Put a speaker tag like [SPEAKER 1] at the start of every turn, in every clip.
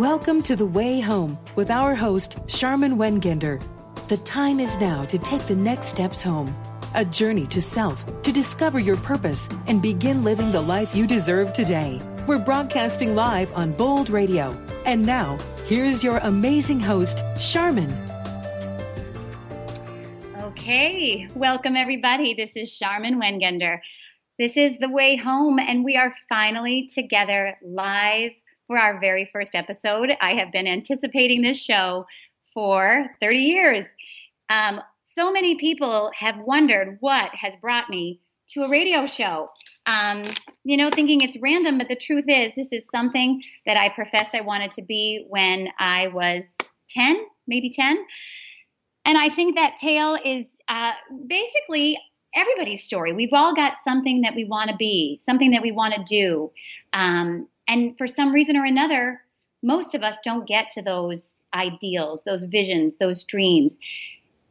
[SPEAKER 1] Welcome to The Way Home with our host, Sharmin Wengender. The time is now to take the next steps home. A journey to self, to discover your purpose, and begin living the life you deserve today. We're broadcasting live on Bold Radio. And now, here's your amazing host, Sharmin.
[SPEAKER 2] Okay, welcome everybody. This is Sharmin Wengender. This is The Way Home, and we are finally together live for our very first episode. I have been anticipating this show for 30 years. So many people have wondered what has brought me to a radio show. Thinking it's random, but the truth is this is something that I professed I wanted to be when I was 10, maybe 10. And I think that tale is basically everybody's story. We've all got something that we want to be, something that we want to do. And for some reason or another, most of us don't get to those ideals, those visions, those dreams.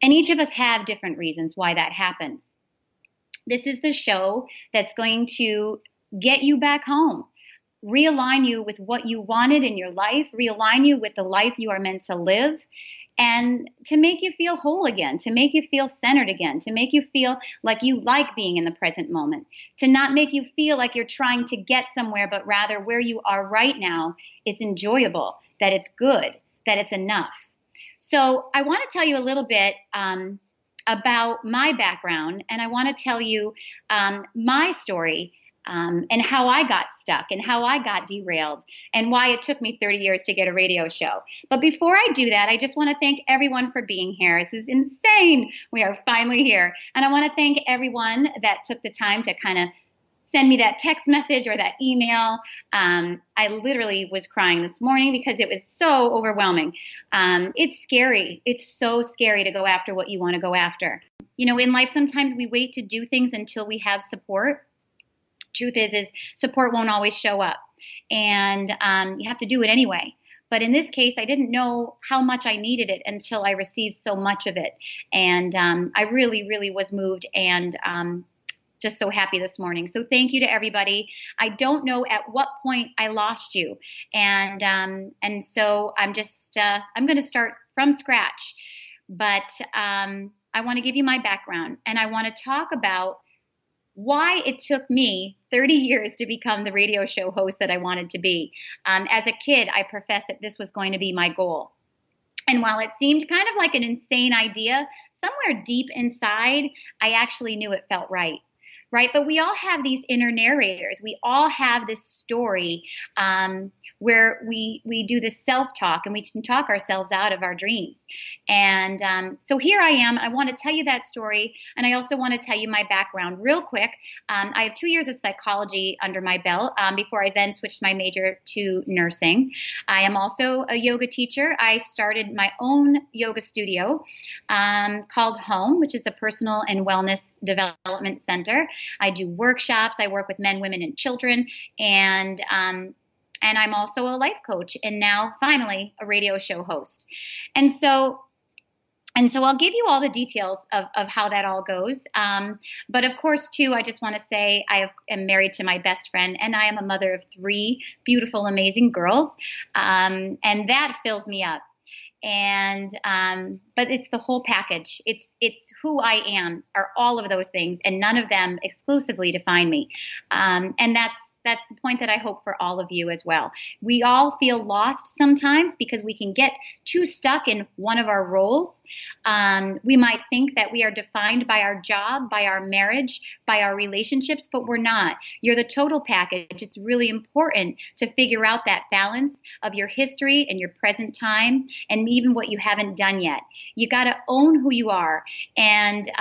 [SPEAKER 2] And each of us have different reasons why that happens. This is the show that's going to get you back home, realign you with what you wanted in your life, realign you with the life you are meant to live, and to make you feel whole again, to make you feel centered again, to make you feel like you like being in the present moment, to not make you feel like you're trying to get somewhere, but rather where you are right now is enjoyable, that it's good, that it's enough. So I want to tell you a little bit about my background, and I want to tell you my story and how I got stuck and how I got derailed and why it took me 30 years to get a radio show. But before I do that, I just want to thank everyone for being here. This is insane. We are finally here. And I want to thank everyone that took the time to kind of send me that text message or that email. I literally was crying this morning because it was so overwhelming. It's scary. It's so scary to go after what you want to go after. In life, sometimes we wait to do things until we have support. Truth is support won't always show up, and you have to do it anyway. But in this case, I didn't know how much I needed it until I received so much of it. And I really, really was moved and just so happy this morning. So thank you to everybody. I don't know at what point I lost you. And so I'm just, I'm going to start from scratch. But I want to give you my background, and I want to talk about why it took me 30 years to become the radio show host that I wanted to be. As a kid, I professed that this was going to be my goal. And while it seemed kind of like an insane idea, somewhere deep inside, I actually knew it felt right. But we all have these inner narrators. We all have this story where we do this self-talk and we can talk ourselves out of our dreams. And so here I am. I want to tell you that story, and I also want to tell you my background real quick. I have 2 years of psychology under my belt before I then switched my major to nursing. I am also a yoga teacher. I started my own yoga studio called Home, which is a personal and wellness development center. I do workshops. I work with men, women, and children, and I'm also a life coach, and now finally a radio show host. And so I'll give you all the details of how that all goes. But of course, too, I just want to say I am married to my best friend, and I am a mother of 3 beautiful, amazing girls, and that fills me up. And but it's the whole package. It's who I am, are all of those things, and none of them exclusively define me. And that's the point that I hope for all of you as well. We all feel lost sometimes because we can get too stuck in one of our roles. We might think that we are defined by our job, by our marriage, by our relationships, but we're not. You're the total package. It's really important to figure out that balance of your history and your present time and even what you haven't done yet. You got to own who you are. And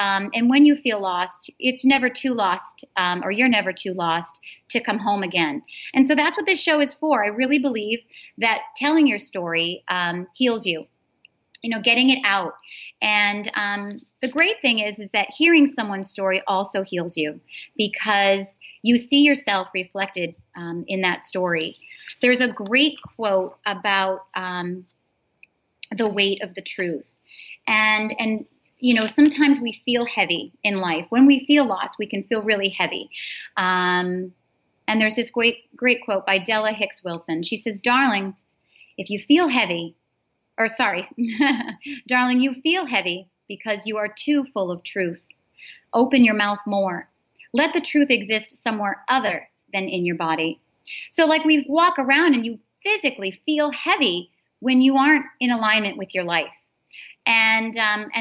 [SPEAKER 2] when you feel lost, it's never too lost, or you're never too lost to come home again. And so that's what this show is for. I really believe that telling your story heals you, getting it out. And the great thing is that hearing someone's story also heals you because you see yourself reflected in that story. There's a great quote about the weight of the truth. And sometimes we feel heavy in life. When we feel lost, we can feel really heavy. And there's this great quote by Della Hicks Wilson. She says, "Darling, If you feel heavy, or sorry, darling, you feel heavy because you are too full of truth. Open your mouth more. Let the truth exist somewhere other than in your body. So like we walk around and you physically feel heavy when you aren't in alignment with your life. And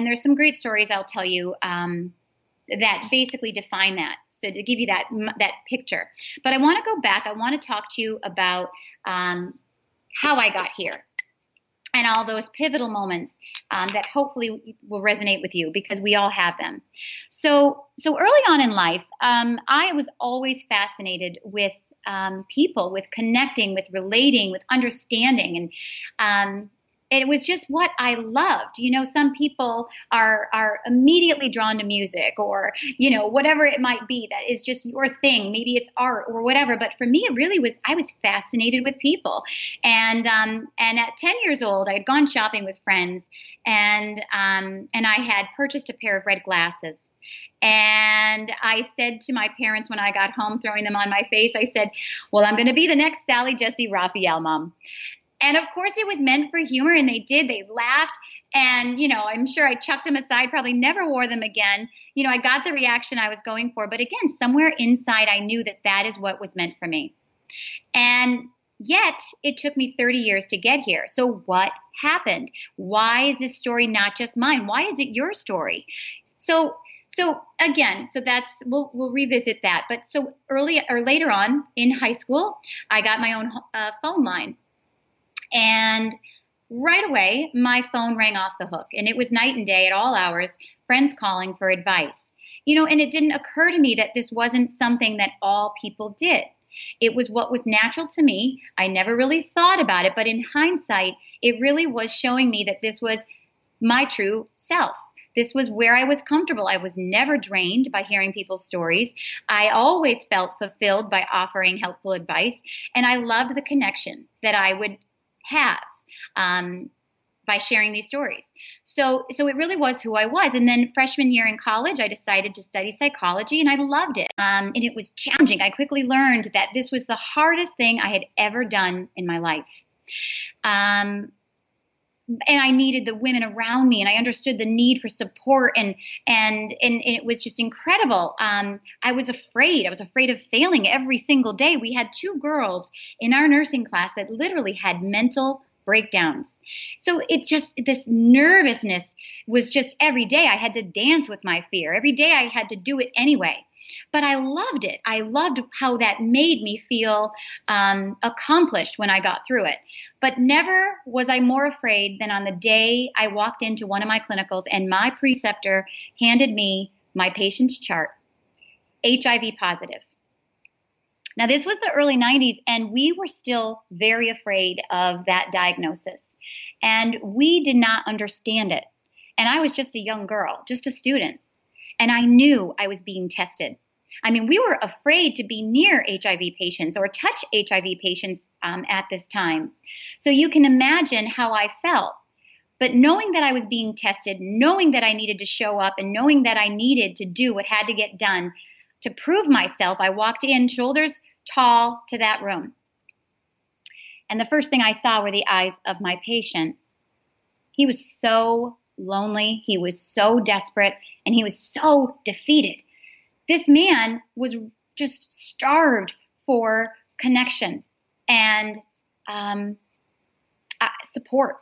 [SPEAKER 2] there's some great stories I'll tell you that basically define that. So to give you that picture. But I want to go back. I want to talk to you about how I got here and all those pivotal moments that hopefully will resonate with you, because we all have them. So early on in life, I was always fascinated with people, with connecting, with relating, with understanding, and it was just what I loved. You know, some people are immediately drawn to music, or, you know, whatever it might be that is just your thing. Maybe it's art or whatever. But for me, it really was, I was fascinated with people. And at 10 years old, I had gone shopping with friends, and I had purchased a pair of red glasses. And I said to my parents when I got home, throwing them on my face, I said, well, I'm going to be the next Sally Jesse Raphael, Mom. And of course it was meant for humor, and they did. They laughed, and, you know, I'm sure I chucked them aside, probably never wore them again. You know, I got the reaction I was going for. But again, somewhere inside, I knew that that is what was meant for me. And yet it took me 30 years to get here. So what happened? Why is this story not just mine? Why is it your story? So again, so that's, we'll revisit that. But so early or later on in high school, I got my own phone line. And right away, my phone rang off the hook, and it was night and day at all hours, friends calling for advice. You know, and it didn't occur to me that this wasn't something that all people did. It was what was natural to me. I never really thought about it, but in hindsight, it really was showing me that this was my true self. This was where I was comfortable. I was never drained by hearing people's stories. I always felt fulfilled by offering helpful advice, and I loved the connection that I would have by sharing these stories. So it really was who I was. And then freshman year in college, I decided to study psychology, and I loved it. And it was challenging. I quickly learned that this was the hardest thing I had ever done in my life. And I needed the women around me, and I understood the need for support, and it was just incredible. I was afraid of failing every single day. We had 2 girls in our nursing class that literally had mental breakdowns. So it just, this nervousness was just every day I had to dance with my fear. Every day I had to do it anyway. But I loved it. I loved how that made me feel accomplished when I got through it. But never was I more afraid than on the day I walked into one of my clinicals and my preceptor handed me my patient's chart, HIV positive. Now, this was the early 90s, and we were still very afraid of that diagnosis. And we did not understand it. And I was just a young girl, just a student. And I knew I was being tested. I mean, we were afraid to be near HIV patients or touch HIV patients at this time. So you can imagine how I felt. But knowing that I was being tested, knowing that I needed to show up, and knowing that I needed to do what had to get done to prove myself, I walked in shoulders tall to that room. And the first thing I saw were the eyes of my patient. He was so lonely. He was so desperate, and he was so defeated. This man was just starved for connection and support.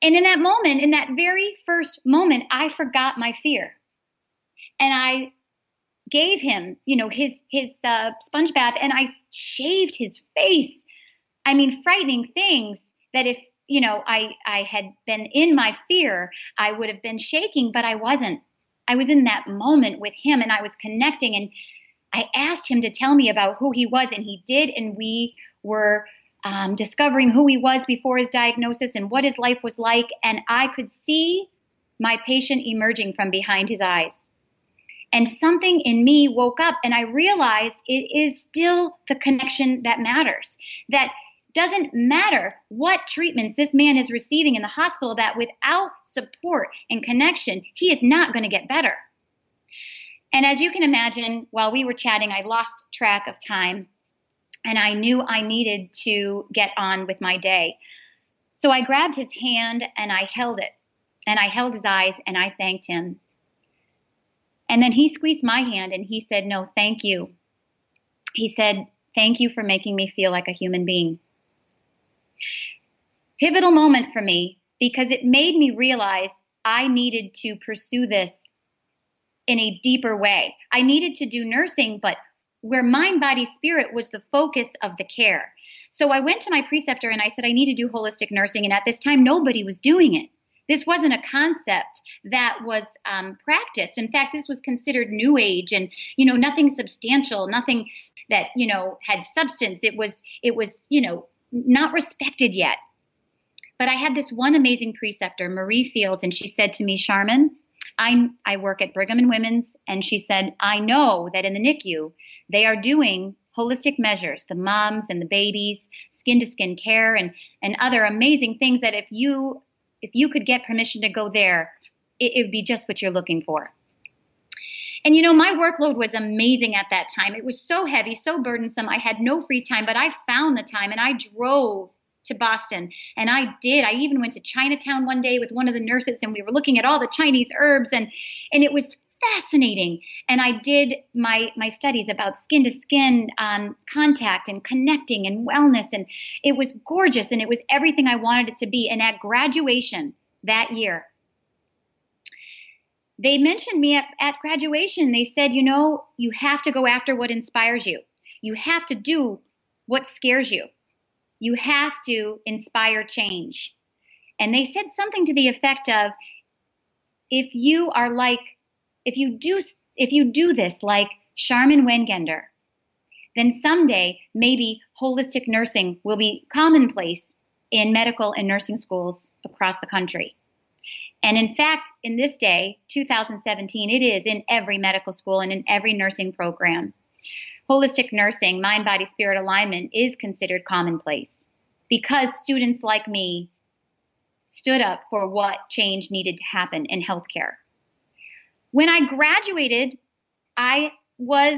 [SPEAKER 2] And in that moment, in that very first moment, I forgot my fear. And I gave him, you know, his sponge bath, and I shaved his face. I mean, frightening things that if, you know, I had been in my fear, I would have been shaking, but I wasn't. I was in that moment with him, and I was connecting, and I asked him to tell me about who he was, and he did, and we were discovering who he was before his diagnosis and what his life was like, and I could see my patient emerging from behind his eyes. And something in me woke up, and I realized it is still the connection that matters. That doesn't matter what treatments this man is receiving in the hospital, that without support and connection, he is not going to get better. And as you can imagine, while we were chatting, I lost track of time. and I knew I needed to get on with my day. So I grabbed his hand and I held it, and I held his eyes and I thanked him. And then he squeezed my hand and he said, "No, thank you." He said, "Thank you for making me feel like a human being." Pivotal moment for me, because it made me realize I needed to pursue this in a deeper way. I needed to do nursing, but where mind, body, spirit was the focus of the care. So I went to my preceptor and I said, I need to do holistic nursing. And at this time, nobody was doing it. This wasn't a concept that was practiced. In fact, this was considered new age and, nothing substantial, nothing that, had substance. It was, not respected yet. But I had this one amazing preceptor, Marie Fields, and she said to me, "Sharmin, I work at Brigham and Women's," and she said, "I know that in the NICU, they are doing holistic measures, the moms and the babies, skin-to-skin care, and other amazing things that if you could get permission to go there, it would be just what you're looking for." And my workload was amazing at that time. It was so heavy, so burdensome. I had no free time, but I found the time and I drove to Boston. And I even went to Chinatown one day with one of the nurses, and we were looking at all the Chinese herbs, and it was fascinating. And I did my studies about skin to skin contact and connecting and wellness. And it was gorgeous, and it was everything I wanted it to be. And at graduation that year, they mentioned me at graduation. They said, you have to go after what inspires you. You have to do what scares you. You have to inspire change. And they said something to the effect of, if you do this like Sharmin Wengender, then someday maybe holistic nursing will be commonplace in medical and nursing schools across the country. And in fact, in this day, 2017, it is in every medical school and in every nursing program. Holistic nursing, mind, body, spirit alignment is considered commonplace because students like me stood up for what change needed to happen in healthcare. When I graduated, I was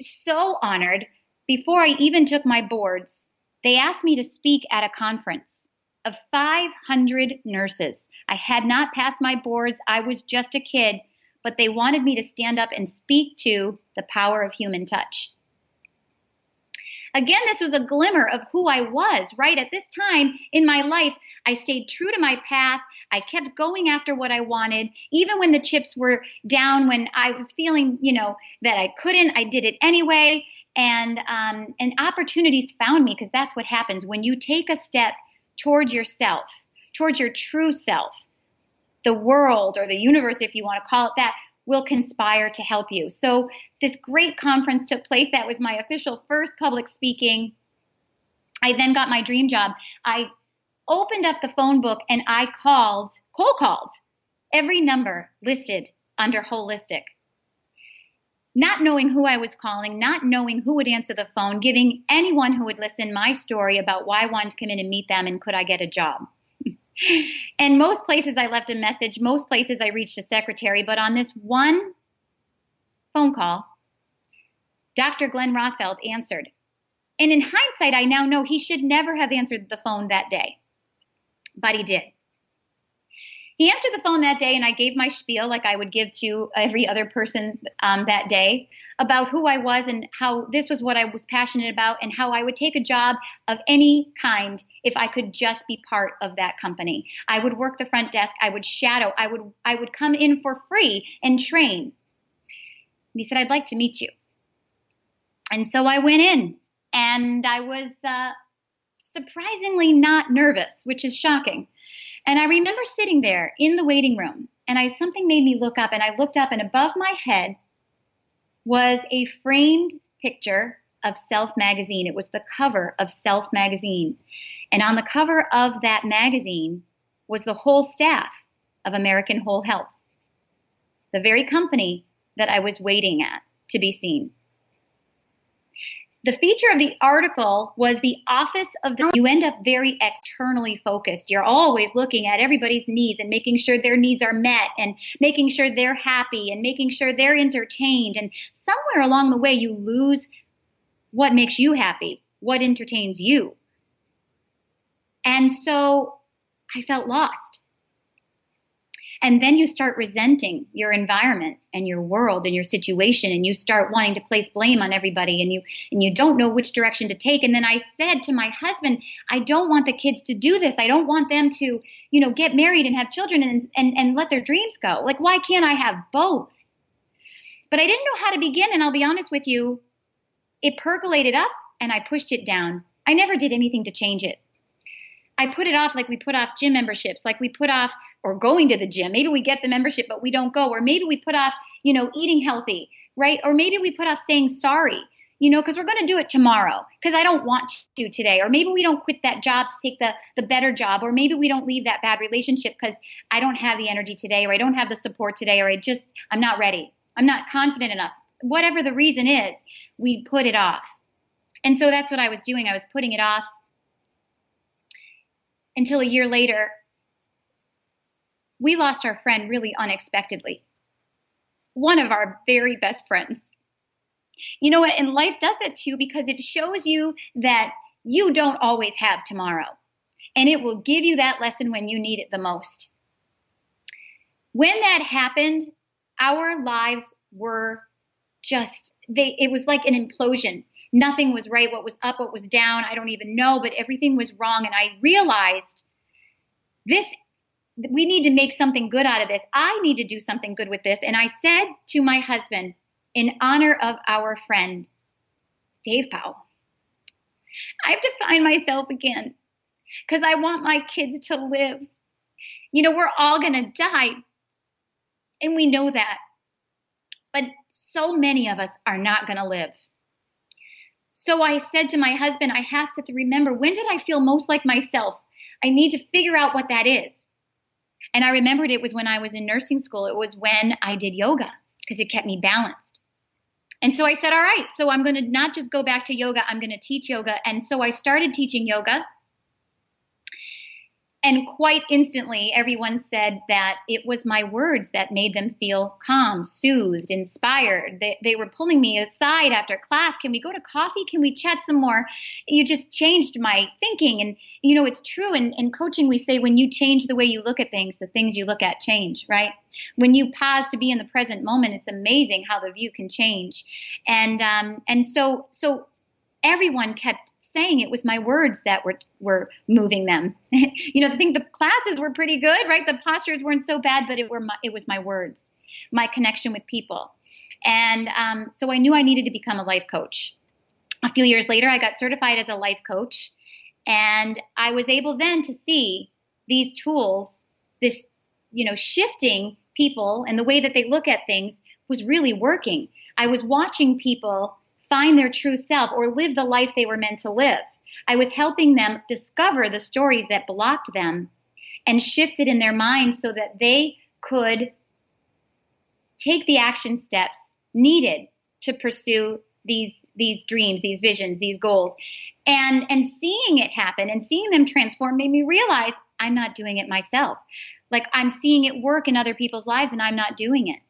[SPEAKER 2] so honored. Before I even took my boards, they asked me to speak at a conference of 500 nurses. I had not passed my boards. I was just a kid, but they wanted me to stand up and speak to the power of human touch. Again, this was a glimmer of who I was, right? At this time in my life, I stayed true to my path. I kept going after what I wanted. Even when the chips were down, when I was feeling, that I couldn't, I did it anyway. And opportunities found me, because that's what happens when you take a step towards yourself, towards your true self. The world, or the universe, if you want to call it that, will conspire to help you. So this great conference took place. That was my official first public speaking. I then got my dream job. I opened up the phone book and I cold called every number listed under holistic. Not knowing who I was calling, not knowing who would answer the phone, giving anyone who would listen my story about why I wanted to come in and meet them and could I get a job. And most places I left a message, most places I reached a secretary, but on this one phone call, Dr. Glenn Rothfeld answered. And in hindsight, I now know he should never have answered the phone that day, but he did. He answered the phone that day, and I gave my spiel like I would give to every other person that day about who I was and how this was what I was passionate about and how I would take a job of any kind if I could just be part of that company. I would work the front desk. I would shadow. I would come in for free and train. And he said, "I'd like to meet you." And so I went in, and I was surprisingly not nervous, which is shocking. And I remember sitting there in the waiting room, and something made me look up, and I looked up, and above my head was a framed picture of Self magazine. It was the cover of Self magazine. And on the cover of that magazine was the whole staff of American Whole Health, the very company that I was waiting at to be seen. The feature of the article was the office of the. You end up very externally focused. You're always looking at everybody's needs and making sure their needs are met and making sure they're happy and making sure they're entertained. And somewhere along the way, you lose what makes you happy. What entertains you? And so I felt lost. And then you start resenting your environment and your world and your situation, and you start wanting to place blame on everybody, and you don't know which direction to take. And then I said to my husband, I don't want the kids to do this. I don't want them to, get married and have children and let their dreams go. Like, why can't I have both? But I didn't know how to begin, and I'll be honest with you, it percolated up and I pushed it down. I never did anything to change it. I put it off like we put off gym memberships, like we put off or going to the gym. Maybe we get the membership, but we don't go. Or maybe we put off, eating healthy, right? Or maybe we put off saying sorry, because we're going to do it tomorrow because I don't want to today. Or maybe we don't quit that job to take the better job. Or maybe we don't leave that bad relationship because I don't have the energy today, or I don't have the support today, or I'm not ready. I'm not confident enough. Whatever the reason is, we put it off. And so that's what I was doing. I was putting it off. Until a year later, we lost our friend really unexpectedly. One of our very best friends. You know what? And life does that too, because it shows you that you don't always have tomorrow. And it will give you that lesson when you need it the most. When that happened, our lives were it was like an implosion. Nothing was right. What was up, what was down, I don't even know, but everything was wrong. And I realized we need to make something good out of this. I need to do something good with this. And I said to my husband, in honor of our friend, Dave Powell, I have to find myself again because I want my kids to live. We're all going to die. And we know that. But so many of us are not going to live. So I said to my husband, I have to remember, when did I feel most like myself? I need to figure out what that is. And I remembered it was when I was in nursing school. It was when I did yoga because it kept me balanced. And so I said, all right, so I'm going to not just go back to yoga, I'm going to teach yoga. And so I started teaching yoga. And quite instantly, everyone said that it was my words that made them feel calm, soothed, inspired. They were pulling me aside after class. Can we go to coffee? Can we chat some more? You just changed my thinking. And, it's true. In coaching, we say when you change the way you look at things, the things you look at change, right? When you pause to be in the present moment, it's amazing how the view can change. And so everyone kept saying it was my words that were moving them. I think the classes were pretty good, right? The postures weren't so bad, but it was my words, my connection with people. And so I knew I needed to become a life coach. A few years later, I got certified as a life coach, and I was able then to see these tools, this, shifting people and the way that they look at things was really working. I was watching people find their true self or live the life they were meant to live. I was helping them discover the stories that blocked them and shift it in their minds so that they could take the action steps needed to pursue these dreams, these visions, these goals. And seeing it happen and seeing them transform made me realize I'm not doing it myself. Like, I'm seeing it work in other people's lives and I'm not doing it.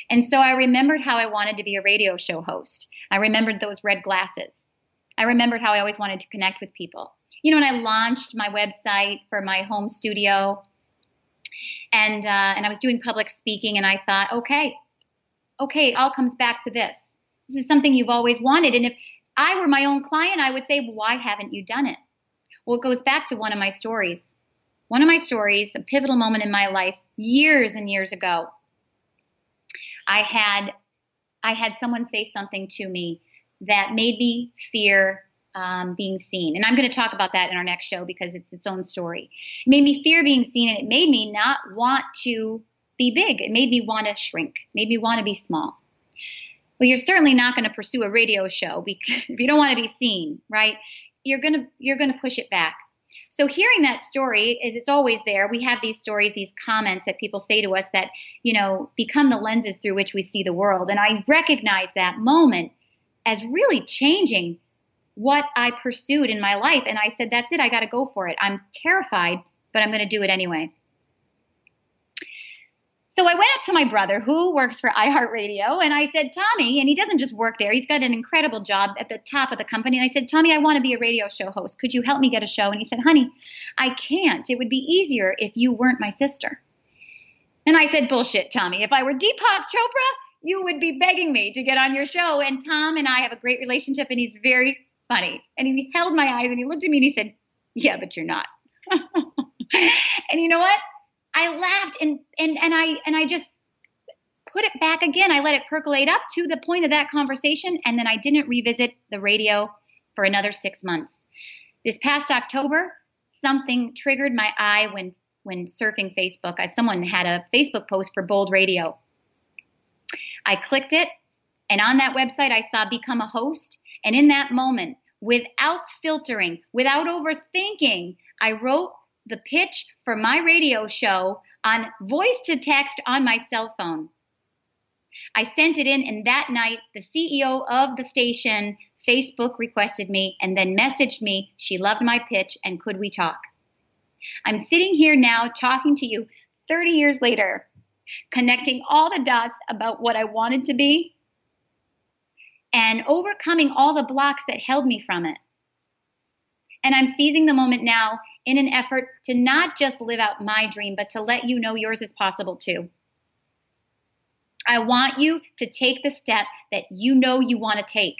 [SPEAKER 2] And so I remembered how I wanted to be a radio show host. I remembered those red glasses. I remembered how I always wanted to connect with people. And I launched my website for my home studio, and I was doing public speaking, and I thought, okay, it all comes back to this. This is something you've always wanted. And if I were my own client, I would say, well, why haven't you done it? Well, it goes back to one of my stories. One of my stories, a pivotal moment in my life, years and years ago. I had someone say something to me that made me fear being seen. And I'm going to talk about that in our next show because it's its own story. It made me fear being seen, and it made me not want to be big. It made me want to shrink, made me want to be small. Well, you're certainly not going to pursue a radio show because if you don't want to be seen, right? You're going to push it back. So hearing that story, is it's always there. We have these stories, these comments that people say to us that, become the lenses through which we see the world. And I recognize that moment as really changing what I pursued in my life. And I said, that's it. I got to go for it. I'm terrified, but I'm going to do it anyway. So I went up to my brother who works for iHeartRadio and I said, Tommy, and he doesn't just work there, he's got an incredible job at the top of the company. And I said, Tommy, I want to be a radio show host. Could you help me get a show? And he said, honey, I can't. It would be easier if you weren't my sister. And I said, bullshit, Tommy. If I were Deepak Chopra, you would be begging me to get on your show. And Tom and I have a great relationship and he's very funny. And he held my eyes and he looked at me and he said, yeah, but you're not. And you know what? I laughed and I just put it back again. I let it percolate up to the point of that conversation, and then I didn't revisit the radio for another 6 months. This past October, something triggered my eye when surfing Facebook. Someone had a Facebook post for Bold Radio. I clicked it, and on that website I saw Become a Host, and in that moment, without filtering, without overthinking, I wrote the pitch for my radio show on voice to text on my cell phone. I sent it in, and that night, the CEO of the station, Facebook, requested me and then messaged me. She loved my pitch, and could we talk? I'm sitting here now talking to you 30 years later, connecting all the dots about what I wanted to be and overcoming all the blocks that held me from it. And I'm seizing the moment now in an effort to not just live out my dream, but to let you know yours is possible too. I want you to take the step that you know you want to take.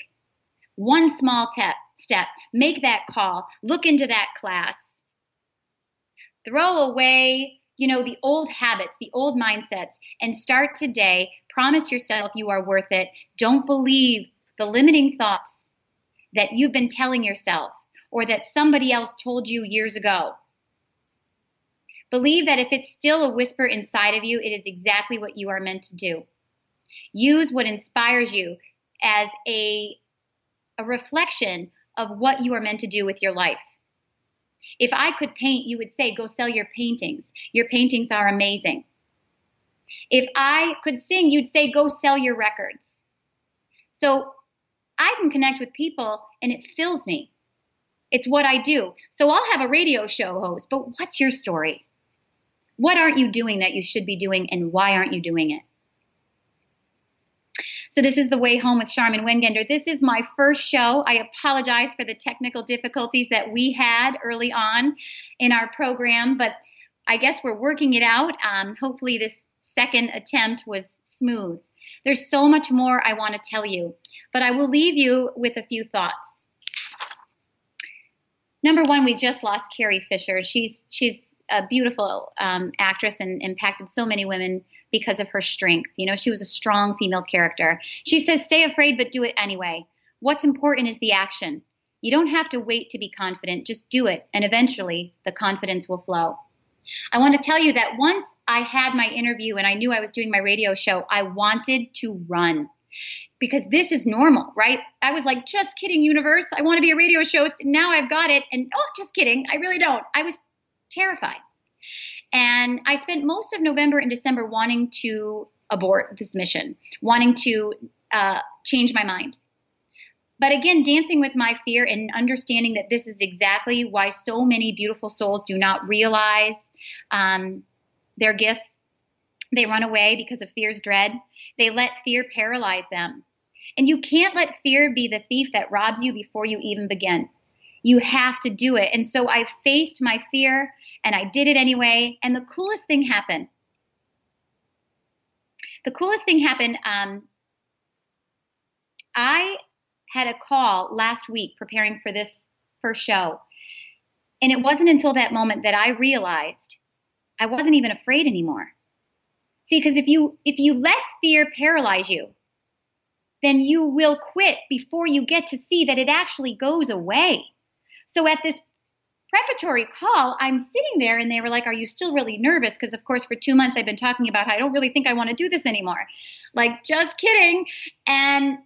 [SPEAKER 2] One small step. Make that call. Look into that class. Throw away, the old habits, the old mindsets, and start today. Promise yourself you are worth it. Don't believe the limiting thoughts that you've been telling yourself, or that somebody else told you years ago. Believe that if it's still a whisper inside of you, it is exactly what you are meant to do. Use what inspires you as a reflection of what you are meant to do with your life. If I could paint, you would say, go sell your paintings. Your paintings are amazing. If I could sing, you'd say, go sell your records. So I can connect with people and it fills me. It's what I do. So I'll have a radio show host, but what's your story? What aren't you doing that you should be doing, and why aren't you doing it? So this is The Way Home with Sharmin Wengender. This is my first show. I apologize for the technical difficulties that we had early on in our program, but I guess we're working it out. Hopefully this second attempt was smooth. There's so much more I want to tell you, but I will leave you with a few thoughts. Number one, we just lost Carrie Fisher. She's a beautiful actress and impacted so many women because of her strength. She was a strong female character. She says, stay afraid, but do it anyway. What's important is the action. You don't have to wait to be confident. Just do it, and eventually the confidence will flow. I want to tell you that once I had my interview and I knew I was doing my radio show, I wanted to run. Because this is normal, right? I was like, just kidding, universe. I want to be a radio show host. Now I've got it. And just kidding. I really don't. I was terrified. And I spent most of November and December wanting to abort this mission, wanting to change my mind. But again, dancing with my fear and understanding that this is exactly why so many beautiful souls do not realize their gifts. They run away because of fear's dread. They let fear paralyze them. And you can't let fear be the thief that robs you before you even begin. You have to do it. And so I faced my fear and I did it anyway. And the coolest thing happened. I had a call last week preparing for this first show. And it wasn't until that moment that I realized I wasn't even afraid anymore. See, because if you let fear paralyze you, then you will quit before you get to see that it actually goes away. So at this preparatory call, I'm sitting there and they were like, are you still really nervous? Because of course for 2 months I've been talking about how I don't really think I want to do this anymore. Like, just kidding. And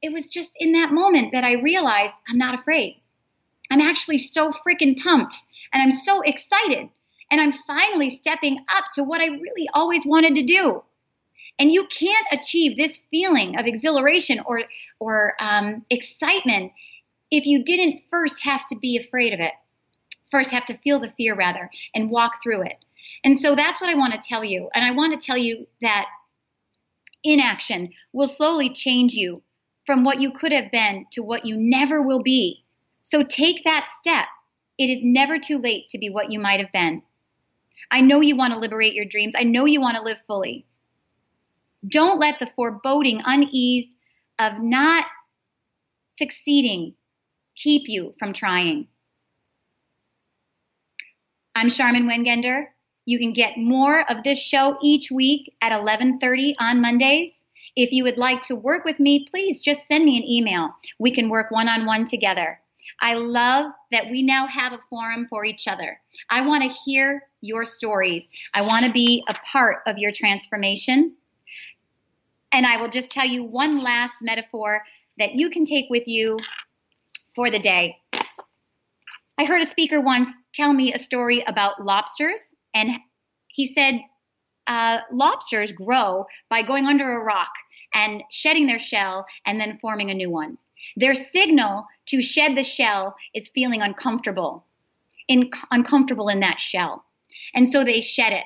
[SPEAKER 2] it was just in that moment that I realized I'm not afraid. I'm actually so freaking pumped and I'm so excited. And I'm finally stepping up to what I really always wanted to do. And you can't achieve this feeling of exhilaration or excitement if you didn't first have to be afraid of it. First have to feel the fear, rather, and walk through it. And so that's what I want to tell you. And I want to tell you that inaction will slowly change you from what you could have been to what you never will be. So take that step. It is never too late to be what you might have been. I know you want to liberate your dreams. I know you want to live fully. Don't let the foreboding unease of not succeeding keep you from trying. I'm Sharmin Wengender. You can get more of this show each week at 11:30 on Mondays. If you would like to work with me, please just send me an email. We can work one-on-one together. I love that we now have a forum for each other. I want to hear your stories. I want to be a part of your transformation. And I will just tell you one last metaphor that you can take with you for the day. I heard a speaker once tell me a story about lobsters, and he said lobsters grow by going under a rock and shedding their shell and then forming a new one. Their signal to shed the shell is feeling uncomfortable in that shell. And so they shed it.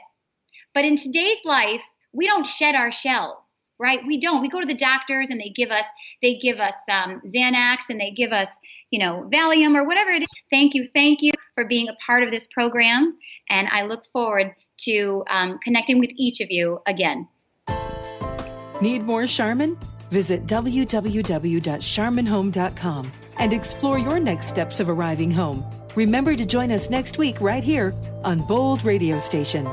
[SPEAKER 2] But in today's life, we don't shed our shells, right? We don't. We go to the doctors and they give us Xanax and they give us, Valium or whatever it is. Thank you for being a part of this program. And I look forward to connecting with each of you again.
[SPEAKER 1] Need more Sharmin? Visit www.sharminhome.com and explore your next steps of arriving home. Remember to join us next week right here on Bold Radio Station.